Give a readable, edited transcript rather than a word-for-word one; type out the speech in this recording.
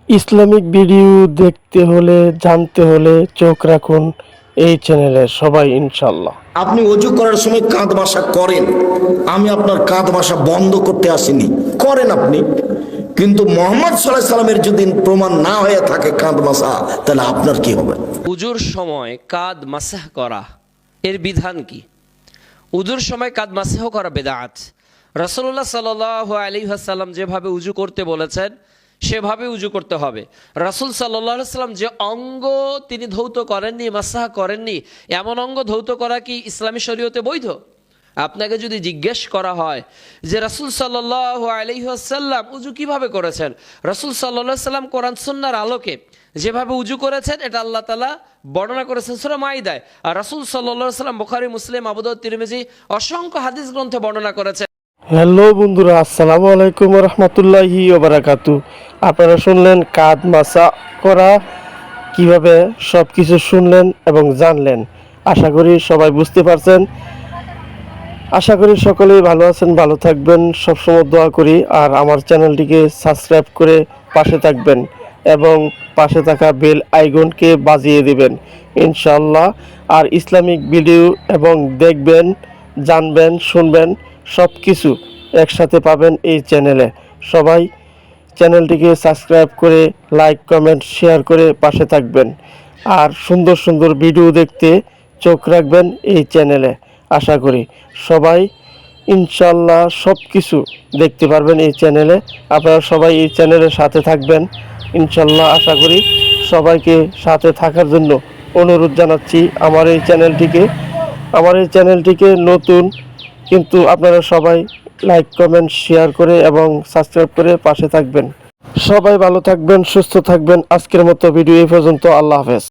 Islamic video দেখতে হলে জানতে হলে চোখ রাখুন এই চ্যানেলে সবাই ইনশাল্লাহ। আপনি অজু করার সময় কাঁধ মাসা করেন, আমি আপনার কাঁধ মাসা বন্ধ করতে আসিনি, করেন আপনি। কিন্তু মোহাম্মদ সাল্লাল্লাহু আলাইহি সাল্লামের যদি প্রমাণ না হয়ে থাকে কাঁধ মাসা, তাহলে আপনার কি হবে? উজুর সময় কাঁধ মাসাহ করা এর বিধান কি? উজুর সময় কাঁধ মাসাহ করা বেদাত। রাসূলুল্লাহ সাল্লাল্লাহু আলাইহি ওয়াসাল্লাম যেভাবে উজু করতে বলেছেন সেভাবে উজু করতে হবে। রাসূল সাল্লাল্লাহু আলাইহি ওয়াসাল্লাম যে অঙ্গ তিনি ধৌত করেননি, মাসাহ করেননি, এমন অঙ্গ ধৌত করা কি ইসলামী শরীয়তে বৈধ? আপনাকে যদি জিজ্ঞেস করা হয় যে রাসূল সাল্লাল্লাহু আলাইহি ওয়াসাল্লাম উজু কিভাবে করেছেন, রাসূল সাল্লাল্লাহু আলাইহি ওয়াসাল্লাম কোরআন সুন্নাহর আলোকে যেভাবে উজু করেছেন এটা আল্লাহ তাআলা বর্ণনা করেছেন সূরা মাইদায়। আর রাসূল সাল্লাল্লাহু আলাইহি ওয়াসাল্লাম বুখারী, মুসলিম, আবু দাউদ, তিরমিজি অসংখ্য হাদিস গ্রন্থে বর্ণনা করেছেন। হ্যালো বন্ধুরা, আসসালামু আলাইকুম ওয়া রাহমাতুল্লাহি ওয়া বারাকাতুহু। আপনারা শুনলেন কাঁধ মাসা করা কিভাবে, সব কিছু শুনলেন এবং জানলেন। আশা করি সবাই বুঝতে পারছেন। আশা করি সকলেই ভালো আছেন, ভালো থাকবেন, সবসময় দোয়া করি। আর আমার চ্যানেলটিকে সাবস্ক্রাইব করে পাশে থাকবেন এবং পাশে থাকা বেল আইকনকে বাজিয়ে দিবেন ইনশাআল্লাহ। আর ইসলামিক ভিডিও এবং দেখবেন, জানবেন, শুনবেন, সব কিছু একসাথে পাবেন এই চ্যানেলে। সবাই চ্যানেলটিকে সাবস্ক্রাইব করে লাইক, কমেন্ট, শেয়ার করে পাশে থাকবেন। আর সুন্দর সুন্দর ভিডিও দেখতে চোখ রাখবেন এই চ্যানেলে। আশা করি সবাই ইনশাল্লাহ সব কিছু দেখতে পারবেন এই চ্যানেলে। আপনারা সবাই এই চ্যানেলের সাথে থাকবেন ইনশাল্লাহ। আশা করি সবাইকে সাথে থাকার জন্য অনুরোধ জানাচ্ছি। আমার এই চ্যানেলটিকে নতুন, কিন্তু আপনারা সবাই লাইক, কমেন্ট, শেয়ার করে এবং সাবস্ক্রাইব করে পাশে থাকবেন। সবাই ভালো থাকবেন, সুস্থ থাকবেন। আজকের মতো ভিডিও এই পর্যন্ত। আল্লাহ হাফেজ।